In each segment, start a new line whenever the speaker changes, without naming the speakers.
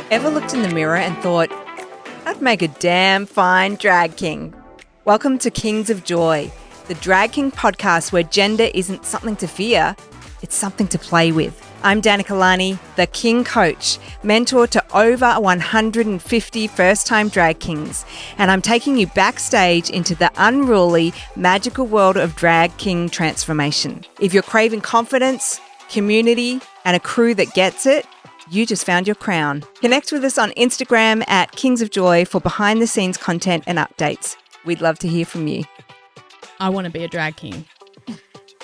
Ever looked in the mirror and thought, I'd make a damn fine drag king? Welcome to Kings of Joy, the Drag King podcast where gender isn't something to fear, it's something to play with. I'm Danica Lani, the King Coach, mentor to over 150 first-time drag kings, and I'm taking you backstage into the unruly, magical world of drag king transformation. If you're craving confidence, community, and a crew that gets it, you just found your crown. Connect with us on Instagram at Kings of Joy for behind-the-scenes content and updates. We'd love to hear from you.
I want to be a drag king.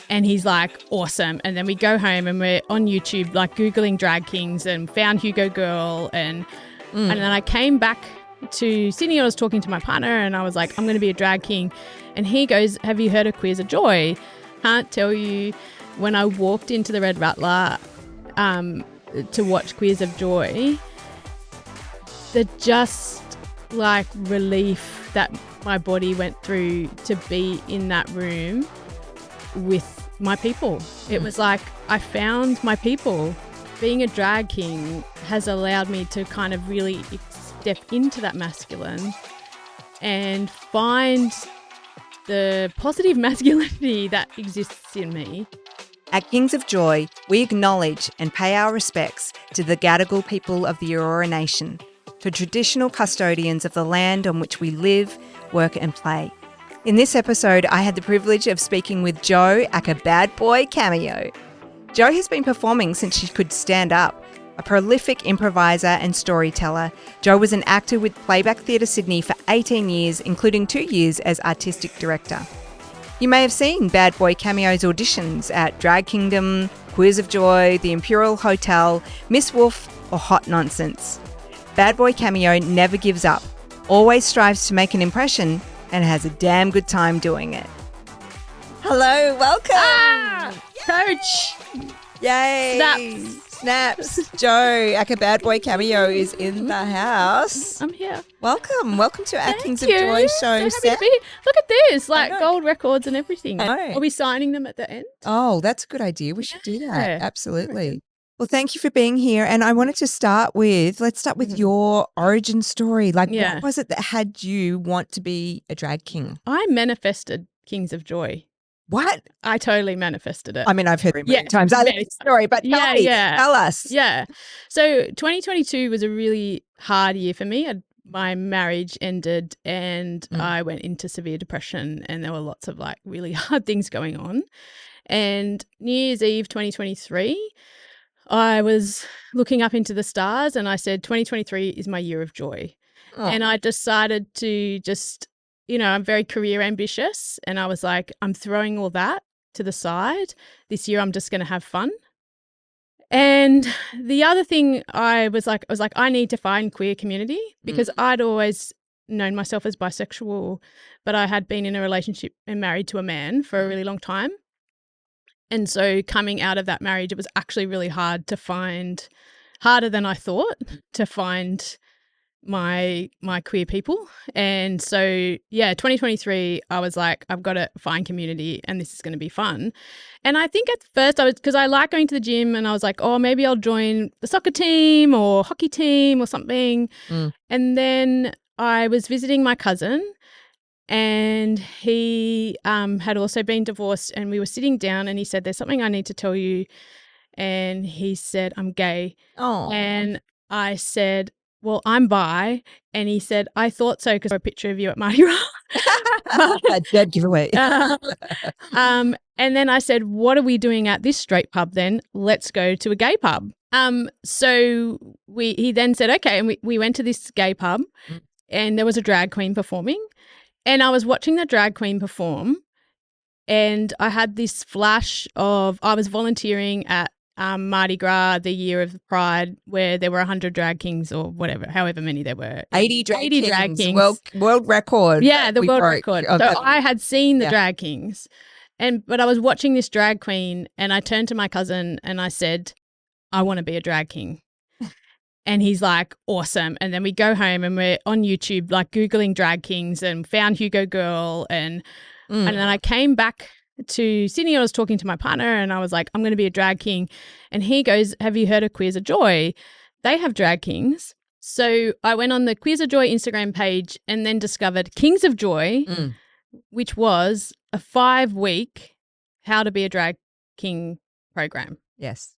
And he's like, awesome. And then we go home and we're on YouTube, like Googling drag kings and found Hugo Girl. And then I came back to Sydney. I was talking to my partner and I was like, I'm going to be a drag king. And he goes, have you heard of Queers of Joy? Can't tell you, when I walked into the Red Rattler to watch Queers of Joy, the just like relief that my body went through to be in that room with my people. It was like I found my people. Being a drag king has allowed me to kind of really step into that masculine and find the positive masculinity that exists in me.
At Kings of Joy, we acknowledge and pay our respects to the Gadigal people of the Aurora Nation, for traditional custodians of the land on which we live, work and play. In this episode, I had the privilege of speaking with Jo aka Bad Boy Cameo. Jo has been performing since she could stand up. A prolific improviser and storyteller, Jo was an actor with Playback Theatre Sydney for 18 years, including 2 years as artistic director. You may have seen Bad Boy Cameo's auditions at Drag Kingdom, Queers of Joy, the Imperial Hotel, Miss Wolf or Hot Nonsense. Bad Boy Cameo never gives up, always strives to make an impression and has a damn good time doing it. Hello, welcome!
Coach!
Yay! Snaps! Jo aka Bad Boy Cameo is in the house.
I'm here.
Welcome to our
Thank
Kings
you.
of Joy show.
So happy to be. Look at this, like
know.
gold records and everything.
I know.
Are we signing them at the end?
Oh, that's a good idea. We should do that.
Yeah.
Absolutely. Well, thank you for being here. And I wanted to start with, let's start with your origin story. Like,
Yeah.
what was it that had you want to be a drag king?
I manifested Kings of Joy.
What?
I totally manifested it.
I mean, I've heard it many
Yeah,
times. I love
many
the story, but tell me, tell us.
Yeah. So 2022 was a really hard year for me. My marriage ended and I went into severe depression and there were lots of like really hard things going on. And New Year's Eve 2023, I was looking up into the stars and I said 2023 is my year of joy.
Oh.
And I decided to just, I'm very career ambitious and I was like, I'm throwing all that to the side. This year I'm just going to have fun. And the other thing I was like, I need to find queer community because I'd always known myself as bisexual, but I had been in a relationship and married to a man for a really long time. And so coming out of that marriage, it was actually really hard to find, harder than I thought, to find my queer people. And so, 2023, I was like, I've got to find community and this is going to be fun. And I think at first because I like going to the gym and I was like, oh, maybe I'll join the soccer team or hockey team or something. And then I was visiting my cousin and he had also been divorced and we were sitting down and he said, there's something I need to tell you. And he said, I'm gay.
Oh.
And I said, well, I'm bi. And he said, I thought so because I saw a picture of you at Mardi Gras.
Dead giveaway.
And then I said, what are we doing at this straight pub then? Let's go to a gay pub. So he then said, okay. And we went to this gay pub and there was a drag queen performing. And I was watching the drag queen perform and I had this flash of, I was volunteering at Mardi Gras, the year of Pride, where there were 100 drag kings or whatever, however many there were.
80 drag kings.
Drag kings.
World record.
Yeah, the world record. So
Okay.
I had seen the drag kings, but I was watching this drag queen and I turned to my cousin and I said, I want to be a drag king. And he's like, awesome. And then we go home and we're on YouTube, like Googling drag kings and found Hugo Girl. And then I came back to Sydney. I was talking to my partner and I was like, I'm going to be a drag king. And he goes, have you heard of Queers of Joy? They have drag kings. So I went on the Queers of Joy Instagram page and then discovered Kings of Joy, which was a 5-week how to be a drag king program.
Yes.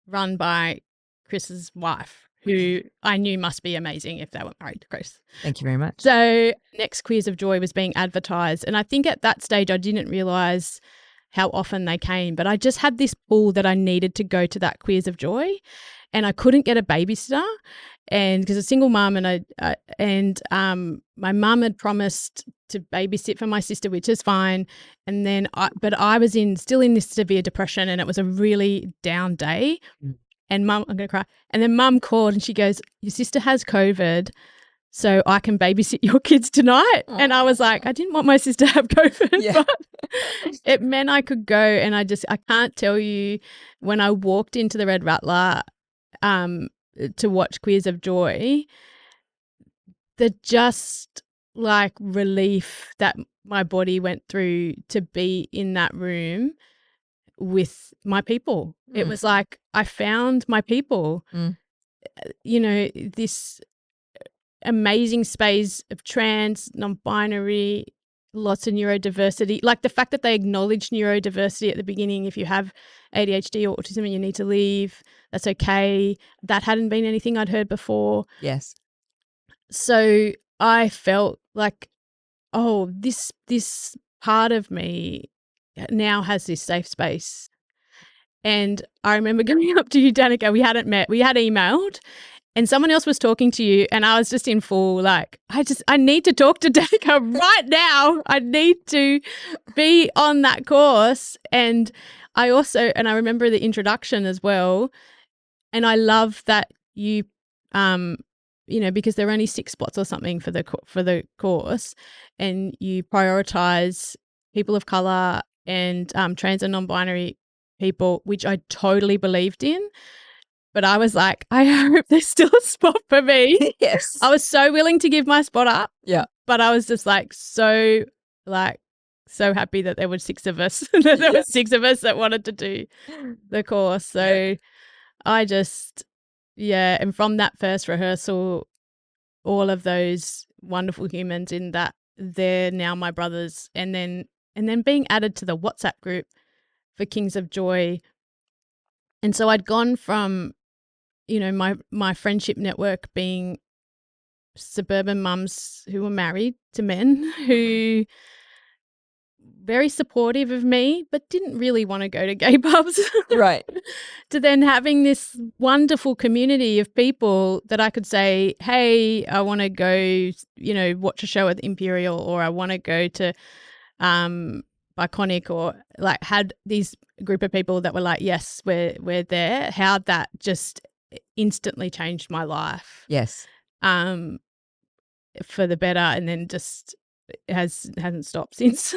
Run by Chris's wife, who I knew must be amazing if they were married to Chris.
Thank you very much.
So next Queers of Joy was being advertised. And I think at that stage I didn't realise how often they came, but I just had this pull that I needed to go to that Queers of Joy, and I couldn't get a babysitter, and because a single mum, and my mum had promised to babysit for my sister, which is fine, and then but I was still in this severe depression, and it was a really down day, and mum, I'm gonna cry, and then mum called and she goes, "Your sister has COVID, so I can babysit your kids tonight." Aww. And I was like, I didn't want my sister to have COVID, but it meant I could go. And I can't tell you, when I walked into the Red Rattler to watch Queers of Joy, the just like relief that my body went through to be in that room with my people. It was like I found my people, you know, this amazing space of trans, non-binary, lots of neurodiversity. Like the fact that they acknowledge neurodiversity at the beginning. If you have ADHD or autism and you need to leave, that's okay. That hadn't been anything I'd heard before.
Yes.
So I felt like, oh, this part of me now has this safe space. And I remember going up to you, Danica. We hadn't met. We had emailed. And someone else was talking to you, and I was just in full, like, I need to talk to Danica right now. I need to be on that course. And I remember the introduction as well. And I love that you, you know, because there are only 6 spots or something for the course, and you prioritize people of color and trans and non-binary people, which I totally believed in. But I was like, I hope there's still a spot for me.
Yes.
I was so willing to give my spot up.
Yeah.
But I was just like so happy that there were 6 of us. That there were 6 of us that wanted to do the course. So I just, and from that first rehearsal, all of those wonderful humans in that, they're now my brothers. And then being added to the WhatsApp group for Kings of Joy. And so I'd gone from, you know, my friendship network being suburban mums who were married to men who very supportive of me but didn't really want to go to gay pubs.
Right.
To then having this wonderful community of people that I could say, hey, I want to go, you know, watch a show at the Imperial, or I want to go to Iconic, or like had these group of people that were like, yes, we're there. How that just instantly changed my life.
Yes.
For the better, and then just hasn't stopped since.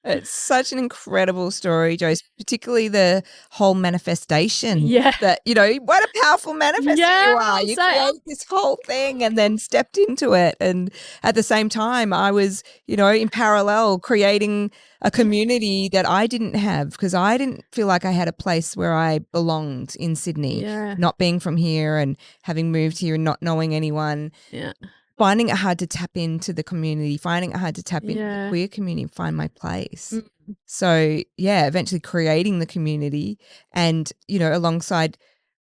It's such an incredible story, Joyce, particularly the whole manifestation.
Yeah.
That, you know, what a powerful manifester you are. You
so,
created this whole thing and then stepped into it. And at the same time, I was, you know, in parallel creating a community that I didn't have, because I didn't feel like I had a place where I belonged in Sydney, not being from here and having moved here and not knowing anyone.
Yeah.
Finding it hard to tap into the community, finding it hard to tap into the queer community and find my place. So, eventually creating the community and, you know, alongside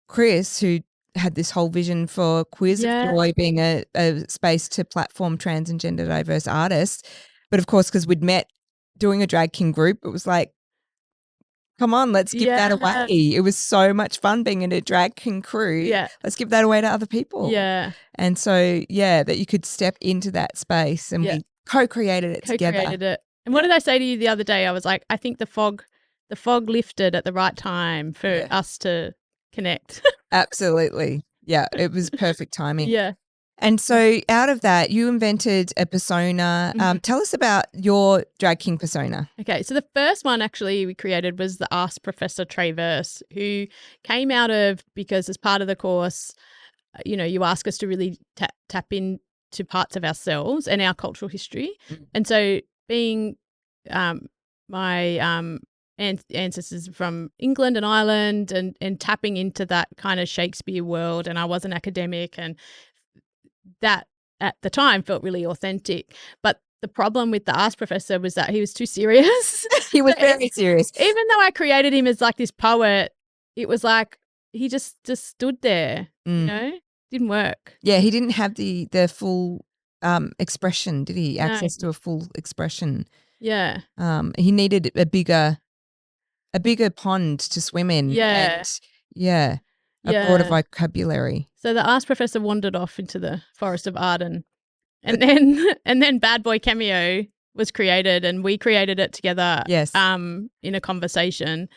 Chris, who had this whole vision for Queers of Joy being a space to platform trans and gender diverse artists. But, of course, because we'd met doing a drag king group, it was like, come on, let's give that away. It was so much fun being in a drag king crew. Yeah. Let's give that away to other people. Yeah. And so, that you could step into that space, and we co-created it together.
And what did I say to you the other day? I was like, I think the fog lifted at the right time for us to connect.
Absolutely. Yeah, it was perfect timing.
Yeah.
And so out of that, you invented a persona. Tell us about your drag king persona.
Okay, so the first one actually we created was the Ask Professor Traverse, who came out of, because as part of the course, you know, you ask us to really tap into parts of ourselves and our cultural history. And so being my ancestors from England and Ireland, and tapping into that kind of Shakespeare world, and I was an academic, and that at the time felt really authentic. But the problem with the Ask Professor was that he was too serious.
He was very serious.
Even though I created him as like this poet, it was like he just stood there, you know, didn't work.
Yeah, he didn't have the full expression, did he?
No.
Access to a full expression.
Yeah.
He needed a bigger pond to swim in.
Yeah.
And a broader vocabulary.
So the Ask Professor wandered off into the Forest of Arden. And then Bad Boy Cameo was created, and we created it together.
Yes.
In a conversation.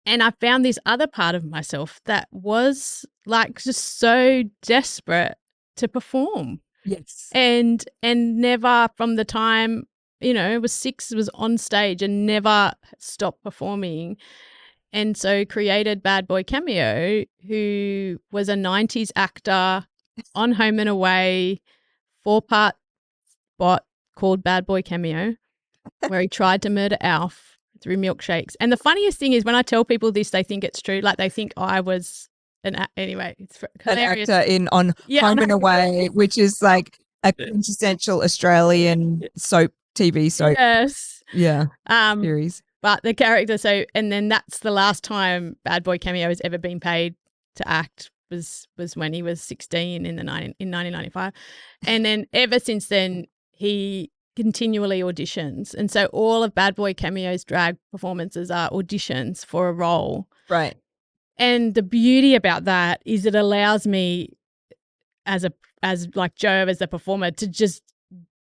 And I found this other part of myself that was like just so desperate to perform.
Yes.
And never from the time, you know, it was 6, was on stage and never stopped performing. And so created Bad Boy Cameo, who was a 90s actor on Home and Away, 4-part spot called Bad Boy Cameo, where he tried to murder Alf through milkshakes. And the funniest thing is when I tell people this, they think it's true. Like they think I was anyway, it's hilarious.
An actor on Home and Away, which is like a quintessential Australian TV soap.
Yes.
Yeah. Series.
But the character, and then that's the last time Bad Boy Cameo has ever been paid to act was when he was 16 in 1995. And then ever since then, he continually auditions. And so all of Bad Boy Cameo's drag performances are auditions for a role.
Right.
And the beauty about that is it allows me as like Joe, as a performer, to just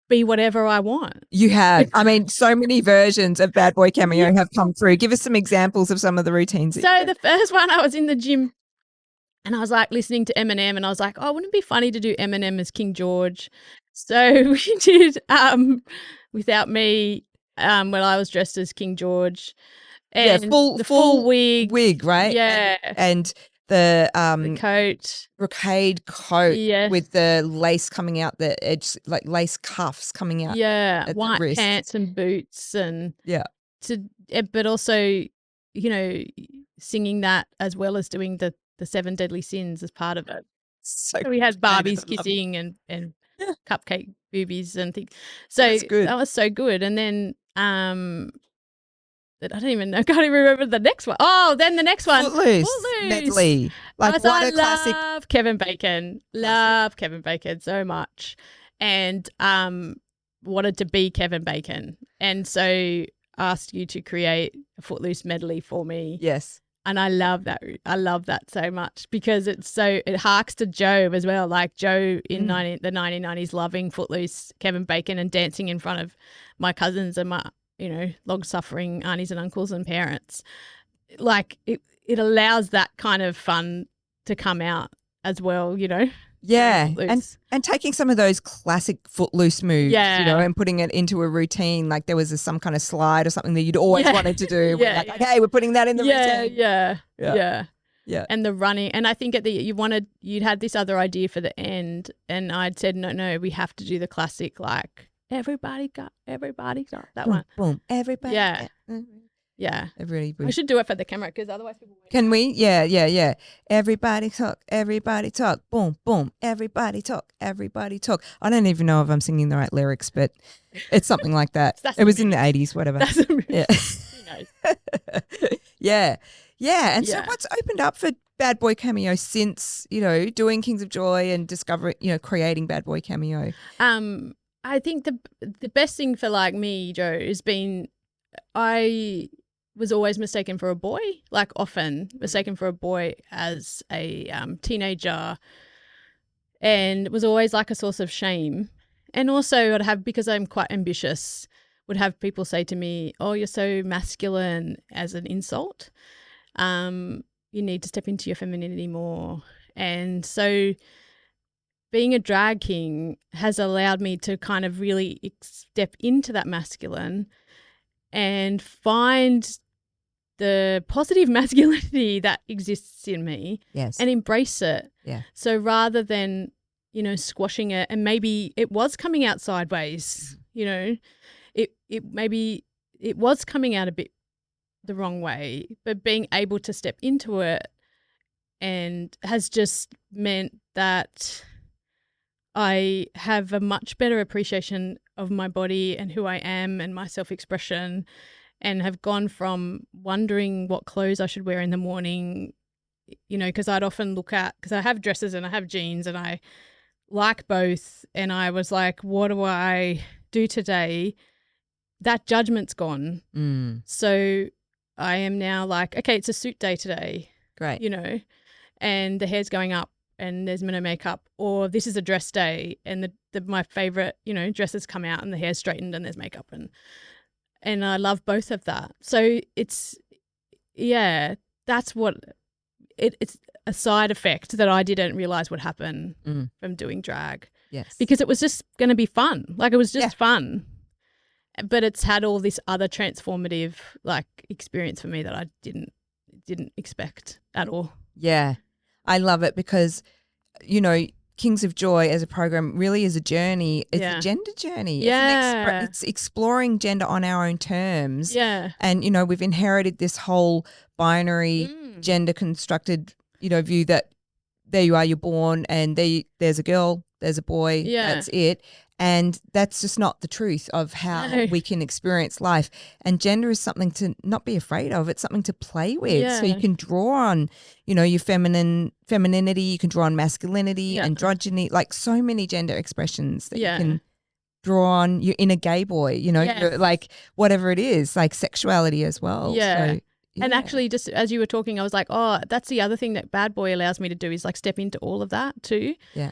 be whatever I want.
You have. I mean, so many versions of Bad Boy Cameo have come through. Give us some examples of some of the routines.
So the first one, I was in the gym and I was like listening to Eminem and I was like, oh, wouldn't it be funny to do Eminem as King George? So we did Without Me, when I was dressed as King George. And
the full wig, right?
Yeah.
And the
coat,
brocade coat,
yes,
with the lace coming out the edge, like lace cuffs coming out.
Yeah, white pants and boots, and but also, you know, singing that as well as doing the 7 deadly sins as part of it. So we had Barbies kissing and cupcake boobies and things. So that was so good. And then I don't even know. I can't even remember the next one. Oh, then the next one.
Footloose. Medley. Like what a classic.
I love Kevin Bacon. Love Kevin Bacon so much. And wanted to be Kevin Bacon. And so asked you to create a Footloose medley for me.
Yes. And
I love that. I love that so much because it harks to Joe as well. Like Joe in the 1990s loving Footloose, Kevin Bacon, and dancing in front of my cousins and my, you know, long-suffering aunties and uncles and parents. Like it allows that kind of fun to come out as well, you know.
Yeah, and taking some of those classic Footloose moves, you know, and putting it into a routine. Like there was some kind of slide or something that you'd always wanted to do. Like, hey, we're putting that in the routine. Yeah. And the running, and I think you'd had this other idea for the end, and I'd said no, we have to do the classic, like everybody got that boom,
one.
Boom, everybody.
Yeah. Yeah.
Everybody.
I should do it for the camera because otherwise people won't.
Can we? Yeah. Everybody talk. Boom, boom. Everybody talk. I don't even know if I'm singing the right lyrics, but it's something like that. It was in the 80s, whatever.
That's a
yeah.
Who knows?
Yeah. And so what's opened up for Bad Boy Cameo since, you know, doing Kings of Joy and discovering, you know, creating Bad Boy Cameo?
I think the best thing for like me, Joe, has been I was always mistaken for a boy, like often mistaken for a boy as a teenager, and it was always like a source of shame. And also I'd have, because I'm quite ambitious, would have people say to me, oh, you're so masculine, as an insult. You need to step into your femininity more. And so being a drag king has allowed me to kind of really step into that masculine and find the positive masculinity that exists in me, and embrace it. Yeah. So rather than, you know, squashing it, and maybe it was coming out sideways, you know, it maybe it was coming out a bit the wrong way, but being able to step into it and has just meant that I have a much better appreciation of my body and who I am and my self-expression, and have gone from wondering what clothes I should wear in the morning, because I'd often look at, because I have dresses and I have jeans and I like both, and I was like, what do I do today? That judgment's gone. So I am now like, okay, it's a suit day today.
Great.
And the hair's going up and there's no makeup, or this is a dress day and my favorite, dresses come out and the hair's straightened and there's makeup, and I love both of that. So it's what it's a side effect that I didn't realize would happen from doing drag.
Yes.
Because it was just going to be fun. Like, it was just fun. But it's had all this other transformative experience for me that I didn't expect at all.
Yeah. I love it because, Kings of Joy as a program really is a journey. It's a gender journey.
Yeah.
It's exploring gender on our own terms.
Yeah.
And, we've inherited this whole binary gender constructed, view that there you are, you're born, and there's a girl, there's a boy, that's it. And that's just not the truth of how we can experience life. And gender is something to not be afraid of. It's something to play with.
Yeah.
So you can draw on, your femininity, you can draw on masculinity, androgyny, like so many gender expressions that you can draw on your inner gay boy, your, like whatever it is, like sexuality as well.
Yeah.
So,
and actually, just as you were talking, I was like, oh, that's the other thing that Bad Boy allows me to do, is like step into all of that too.
Yeah.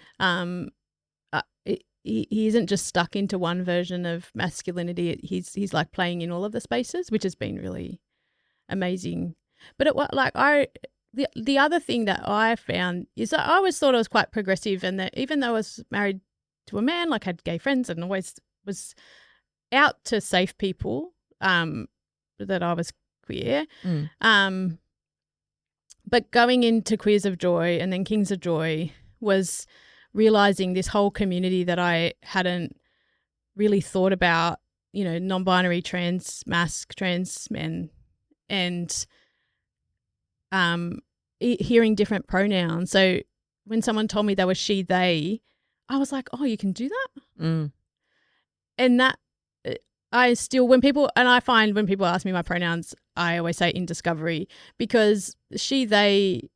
He isn't just stuck into one version of masculinity. He's like playing in all of the spaces, which has been really amazing. But the other thing that I found is that I always thought I was quite progressive, and that even though I was married to a man, like, had gay friends and always was out to safe people, that I was queer. But going into Queers of Joy and then Kings of Joy was realizing this whole community that I hadn't really thought about, non-binary, trans, masc, trans men, and hearing different pronouns. So when someone told me they were she, they, I was like, oh, you can do that? And that I find when people ask me my pronouns, I always say in discovery, because she, they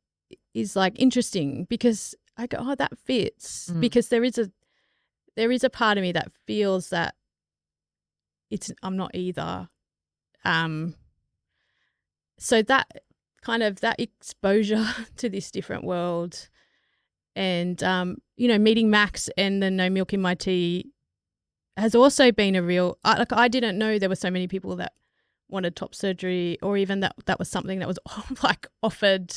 is like interesting, because I go, oh, that fits, because there is a part of me that feels that I'm not either. So that kind of that exposure to this different world, and meeting Max and the No Milk in My Tea has also been a real. I didn't know there were so many people that wanted top surgery, or even that was something that was offered.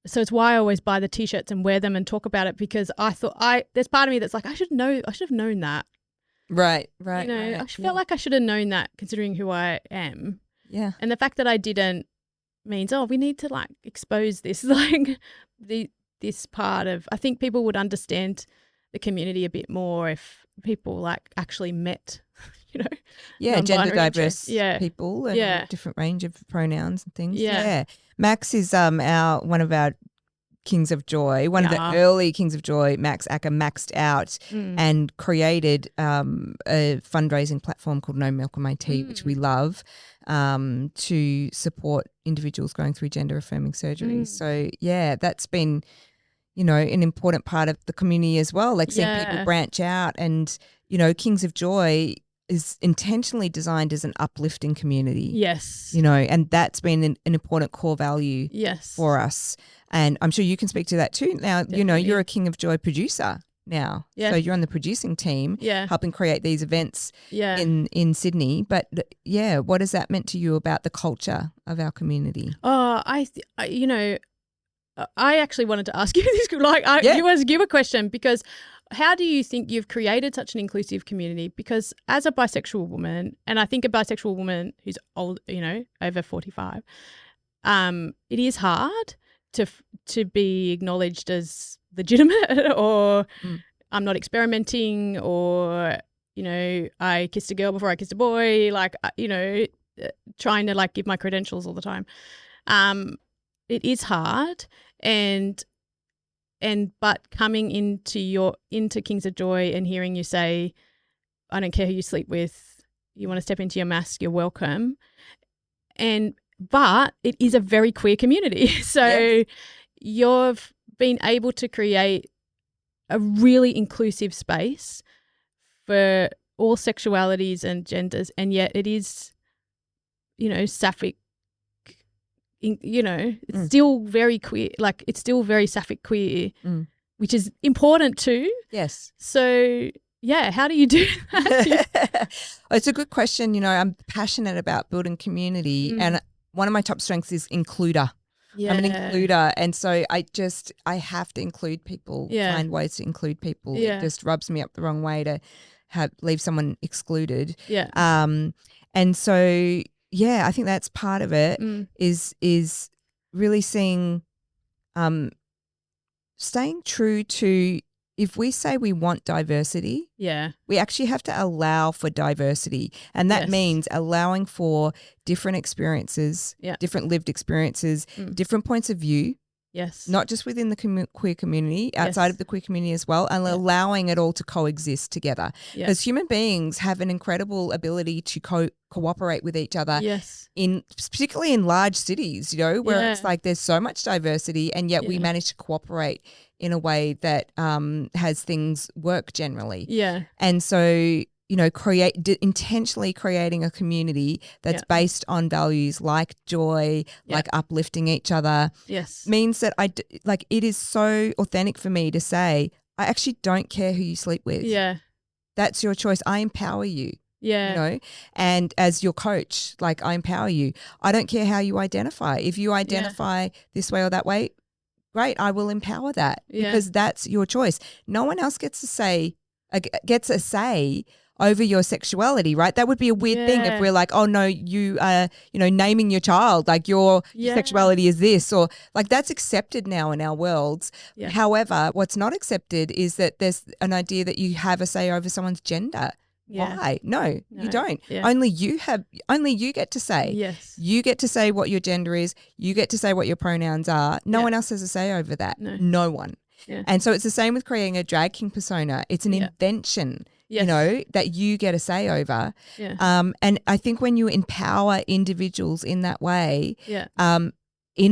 So it's why I always buy the T-shirts and wear them and talk about it, because I thought there's part of me that's like, I should have known that.
Right.
I felt like I should have known that, considering who I am.
Yeah.
And the fact that I didn't means, we need to expose this, this part of, I think people would understand the community a bit more if people actually met,
gender diverse people and different range of pronouns and things. Yeah. Max is one of our Kings of Joy, one of the early Kings of Joy. Max Acker maxed out and created a fundraising platform called No Milk in My Tea, which we love, to support individuals going through gender affirming surgery. So that's been, an important part of the community as well. Like seeing people branch out, and Kings of Joy is intentionally designed as an uplifting community.
Yes.
And that's been an important core value for us. And I'm sure you can speak to that too. Now,
Definitely.
You're a King of Joy producer now.
Yes.
So you're on the producing team helping create these events in Sydney. But, what has that meant to you about the culture of our community?
Oh, I actually wanted to ask you this, give a question, because how do you think you've created such an inclusive community? Because as a bisexual woman, and I think a bisexual woman who's old, over 45, it is hard to be acknowledged as legitimate, or I'm not experimenting, or, I kissed a girl before I kissed a boy, trying to give my credentials all the time. It is hard. And but coming into Kings of Joy and hearing you say, I don't care who you sleep with, you want to step into your mask, you're welcome. But it is a very queer community. So
Yes.
you've been able to create a really inclusive space for all sexualities and genders, and yet it is, sapphic, it's still very queer, like it's still very sapphic queer, which is important too.
Yes.
So yeah, how do you do that?
It's a good question. I'm passionate about building community, and one of my top strengths is includer.
Yeah.
I'm an includer, and so I have to include people, find ways to include people.
Yeah.
It just rubs me up the wrong way to leave someone excluded.
Yeah.
And so I think that's part of it, is really seeing, staying true to, if we say we want diversity, we actually have to allow for diversity. And that means allowing for different experiences, different lived experiences, different points of view.
Yes.
Not just within the queer community, outside of the queer community as well, and allowing it all to coexist together. Because human beings have an incredible ability to cooperate with each other.
Yes.
Particularly in large cities, where it's like there's so much diversity, and yet we manage to cooperate in a way that has things work generally.
Yeah.
And so, intentionally creating a community that's based on values like joy, like uplifting each other, means that it is so authentic for me to say, I actually don't care who you sleep with.
Yeah.
That's your choice. I empower you.
Yeah.
And as your coach, I empower you. I don't care how you identify. If you identify this way or that way, great, I will empower that because that's your choice. No one else gets a say over your sexuality, right? That would be a weird thing if we're like, oh no, you are, naming your child, like your sexuality is this, or like that's accepted now in our worlds. Yeah. However, what's not accepted is that there's an idea that you have a say over someone's gender. Yeah. Why? No, you don't. Yeah. Only you get to say.
Yes.
You get to say what your gender is. You get to say what your pronouns are. No one else has a say over that. No one. Yeah. And so it's the same with creating a drag king persona. It's an invention, that you get a say over. Yeah. And I think when you empower individuals in that way, in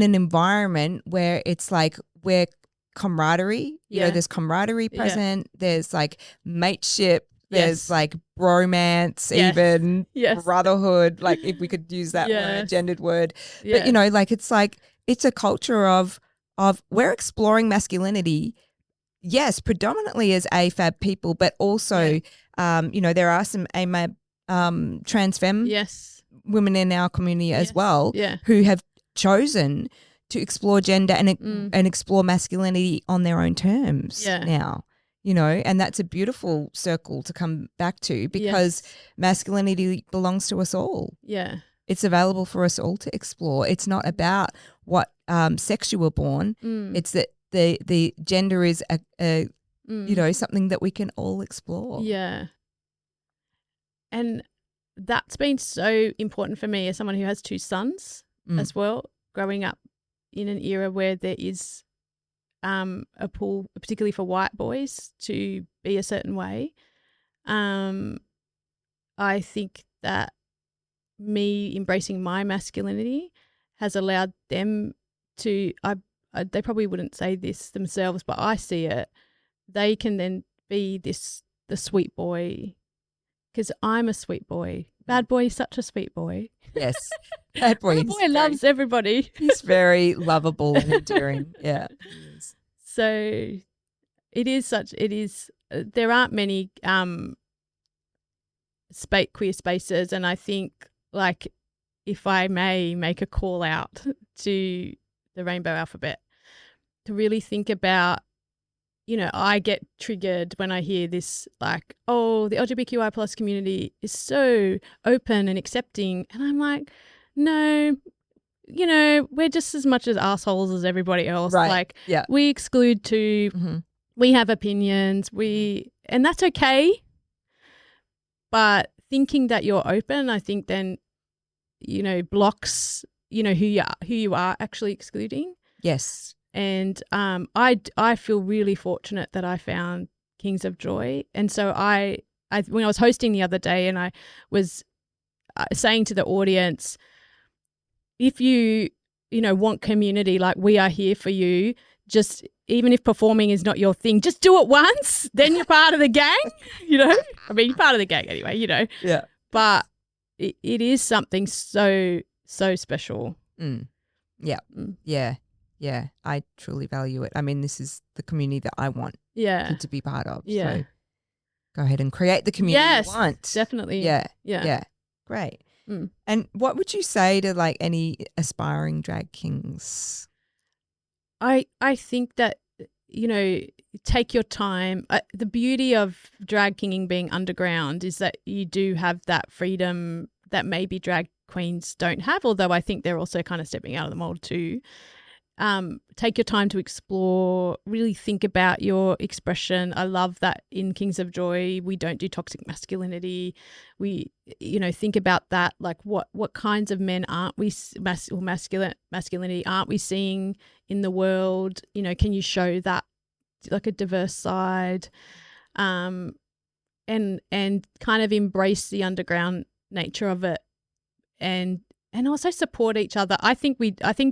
an environment where it's like we're camaraderie, there's camaraderie present, there's like mateship, there's like bromance, even brotherhood, like if we could use that word, gendered word. But, it's a culture of we're exploring masculinity, yes, predominantly as AFAB people, but also, there are some trans femme women in our community as well who have chosen to explore gender and explore masculinity on their own terms now. And that's a beautiful circle to come back to because masculinity belongs to us all. Yeah. It's available for us all to explore. It's not about what sex you were born. It's that the gender is something that we can all explore.
Yeah. And that's been so important for me as someone who has two sons as well, growing up in an era where there is a pull, particularly for white boys, to be a certain way. I think that me embracing my masculinity has allowed them to, they probably wouldn't say this themselves, but I see it. They can then be the sweet boy, because I'm a sweet boy. Bad Boy is such a sweet boy.
Yes. Bad Boy,
loves everybody.
He's very lovable and endearing. Yeah.
So there aren't many queer spaces, and I think, like, if I may make a call out to the Rainbow Alphabet, to really think about, I get triggered when I hear this, like, oh, the LGBTQI plus community is so open and accepting. And I'm like, no, we're just as much as assholes as everybody else.
Right.
Like, we exclude too. Mm-hmm. We have opinions. And that's okay. But thinking that you're open, I think then, blocks, who you are actually excluding.
Yes.
And I feel really fortunate that I found Kings of Joy. And so I when I was hosting the other day, and I was saying to the audience, if you want community, like, we are here for you. Just, even if performing is not your thing, just do it once, then you're part of the gang, I mean, you're part of the gang anyway,
Yeah.
But it is something so, so special.
Yeah. Yeah. I truly value it. I mean, this is the community that I want to be part of.
Yeah.
So go ahead and create the community you want.
Definitely.
Yeah. Great. And what would you say to like any aspiring drag kings?
I think that, take your time. The beauty of drag kinging being underground is that you do have that freedom that maybe drag queens don't have, although I think they're also kind of stepping out of the mold too. Take your time to explore, really think about your expression. I love that in Kings of Joy we don't do toxic masculinity. We, think about that, like what kinds of men aren't we, masculinity aren't we seeing in the world? Can you show that, like, a diverse side, and kind of embrace the underground nature of it, and also support each other. I think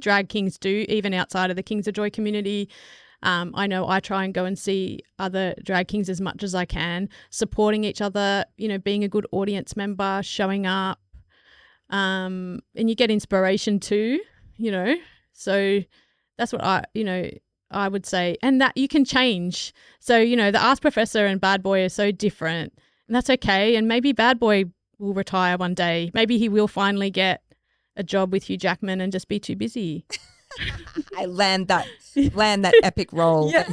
drag kings do, even outside of the Kings of Joy community. I know I try and go and see other drag kings as much as I can, supporting each other, being a good audience member, showing up, and you get inspiration too, So that's what I would say, and that you can change. So, the Ask Professor and Bad Boy are so different, and that's okay. And maybe Bad Boy will retire one day. Maybe he will finally get a job with Hugh Jackman and just be too busy.
I land that epic role that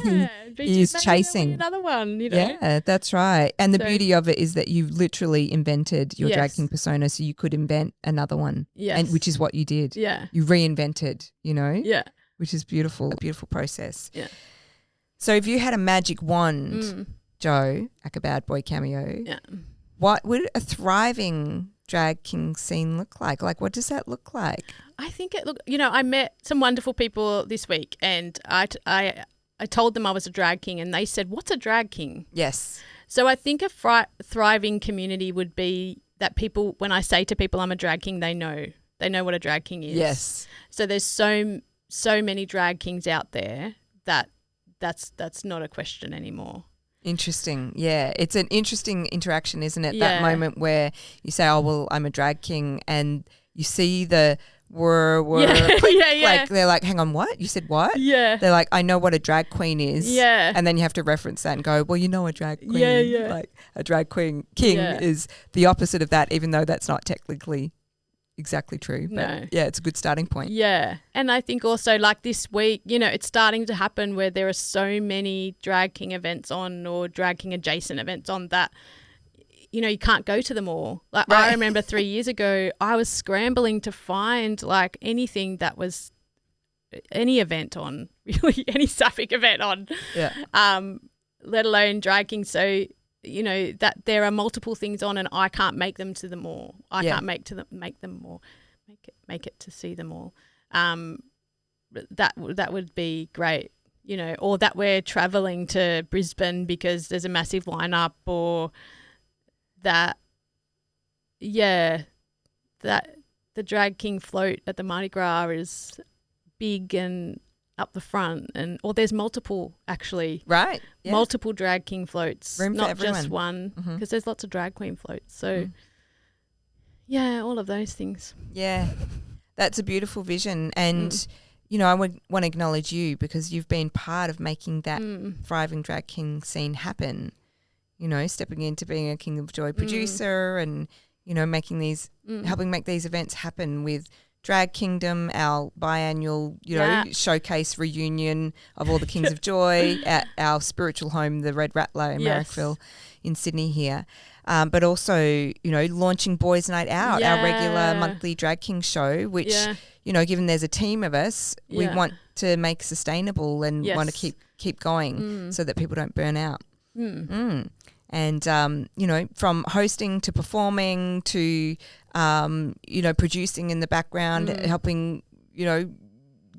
he is chasing.
Another one,
Yeah, that's right. And the beauty of it is that you literally invented your drag king persona, so you could invent another one.
Yes.
And which is what you did.
Yeah.
You reinvented,
Yeah. Which
is beautiful, a beautiful process.
Yeah.
So if you had a magic wand, Joe, like a Bad Boy Cameo, what would a thriving drag king scene look like? Like, what does that look like?
I think I met some wonderful people this week, and I told them I was a drag king, and they said, "What's a drag king?"
Yes.
So I think a thriving community would be that people, when I say to people I'm a drag king, they know what a drag king is.
Yes.
So there's so many drag kings out there that's not a question anymore.
Interesting. Yeah. It's an interesting interaction, isn't it? That moment where you say, oh, well, I'm a drag king, and you see the like they're like, hang on, what? You said what?
Yeah.
They're like, I know what a drag queen is.
Yeah.
And then you have to reference that and go, well, a drag queen. Yeah. Like a drag queen king is the opposite of that, even though that's not technically exactly true. But
no.
Yeah, it's a good starting point.
Yeah. And I think also, like, this week, it's starting to happen where there are so many drag king events on, or drag king adjacent events on, that you can't go to them all. Like, right. I remember 3 years ago I was scrambling to find like anything that was any event on, really any Suffolk event on. Yeah. Let alone drag king. So that there are multiple things on, and I can't make them to them all. I can't make them all. Make it to see them all. That would be great, or that we're traveling to Brisbane because there's a massive lineup, or that the drag king float at the Mardi Gras is big and up the front, or there's multiple, actually. Right. Yeah. Multiple drag king floats.
Room for everyone.
Not just one, because there's lots of drag queen floats. So, all of those things.
Yeah, that's a beautiful vision. And, I would want to acknowledge you, because you've been part of making that thriving drag king scene happen, stepping into being a King of Joy producer and, making these, helping make these events happen with Drag Kingdom, our biannual, showcase reunion of all the Kings of Joy at our spiritual home, the Red Rattler in Marrickville in Sydney here. But also, launching Boys Night Out, our regular monthly Drag King show, which, given there's a team of us, we want to make sustainable and want to keep going so that people don't burn out. And, from hosting to performing to, producing in the background, helping,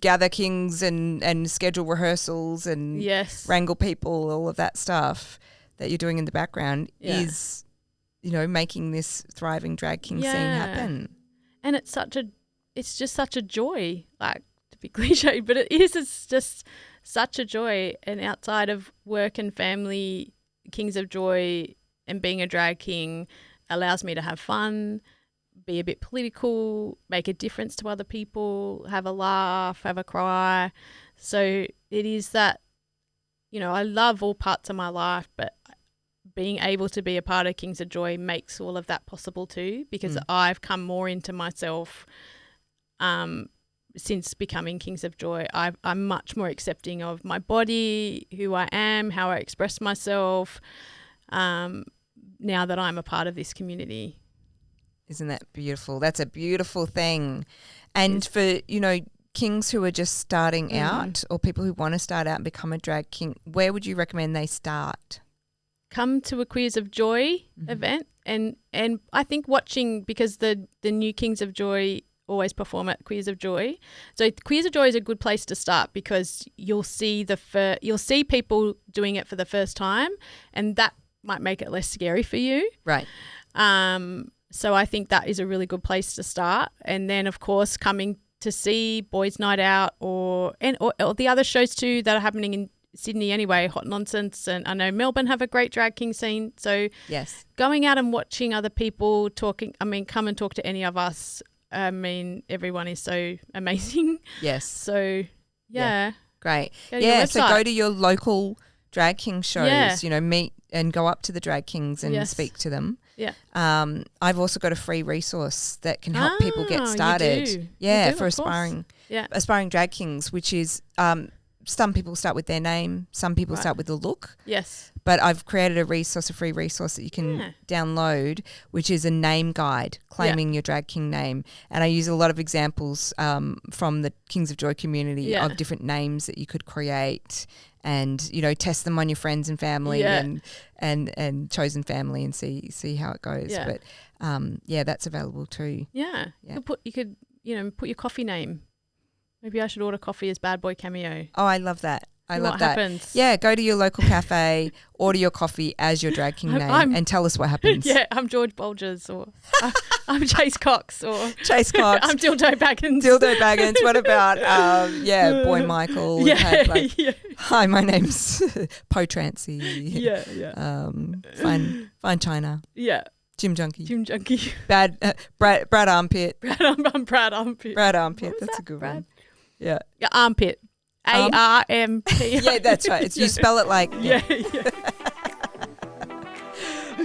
gather kings and schedule rehearsals and
Yes.
wrangle people, all of that stuff that you're doing in the background is, making this thriving drag king scene happen.
And it's just such a joy, like, to be cliche, but it's just such a joy. And outside of work and family, Kings of Joy and being a drag king allows me to have fun, be a bit political, make a difference to other people, have a laugh, have a cry. So it is that, I love all parts of my life, but being able to be a part of Kings of Joy makes all of that possible too, because I've come more into myself since becoming Kings of Joy. I'm much more accepting of my body, who I am, how I express myself, now that I'm a part of this community.
Isn't that beautiful? That's a beautiful thing. And for, kings who are just starting out, or people who want to start out and become a drag king, where would you recommend they start?
Come to a Queers of Joy event, and I think watching, because the new Kings of Joy always perform at Queers of Joy. So Queers of Joy is a good place to start, because you'll see people doing it for the first time, and that might make it less scary for you.
Right.
So I think that is a really good place to start. And then, of course, coming to see Boys Night Out or the other shows too that are happening in Sydney anyway, Hot Nonsense, and I know Melbourne have a great drag king scene. So
yes,
going out and watching other people talking, come and talk to any of us. Everyone is so amazing.
Yes.
So, yeah.
Great.
Yeah,
so go to your local drag king shows, meet and go up to the drag kings and speak to them.
Yeah.
I've also got a free resource that can help people get started.
You do.
Yeah,
You do,
for
of course.
aspiring drag kings, which is some people start with their name, some people start with the look.
Yes.
But I've created a free resource that you can download, which is a name guide claiming your drag king name. And I use a lot of examples from the Kings of Joy community of different names that you could create, and test them on your friends and family and chosen family and see how it goes.
Yeah.
But that's available too.
Yeah. You could put your coffee name. Maybe I should order coffee as Bad Boy Cameo.
Oh, I love that. I love that.
Happens.
Yeah, go to your local cafe, order your coffee as your drag king name, and tell us what happens.
Yeah, I'm George Bulgers, or I'm Chase Cox, or
Chase Cox.
I'm Dildo Baggins.
Dildo Baggins. What about Boy Michael? Hi, my name's Po Trancy. Fine China.
Yeah.
Jim Junkie.
Brad
Armpit.
I'm Brad Armpit.
Brad Armpit. That's a good one. Yeah.
Armpit. ARMP.
Yeah, that's right. You spell it like
yeah.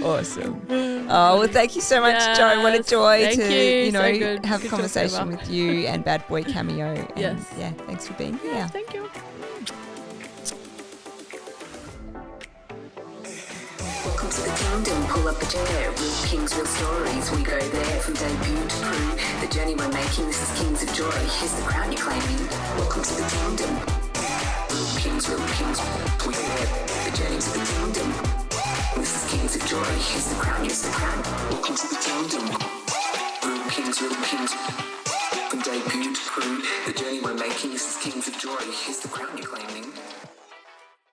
Awesome. Oh, well, thank you so much, Jo. What a joy to have a conversation with you and Bad Boy Cameo. And yeah, thanks for being here.
Yes, thank you.
Welcome to the kingdom, pull up a chair. Real kings, real stories, we go there from debut to crew. The journey we're making, this is Kings of Joy. Here's the crown you're claiming. Welcome to the kingdom. Real kings, we go there. The journey to the kingdom. This is Kings of Joy. Here's the crown, Welcome to the kingdom. Real kings, from debut to crew. The journey we're making, this is Kings of Joy. Here's the crown you're claiming.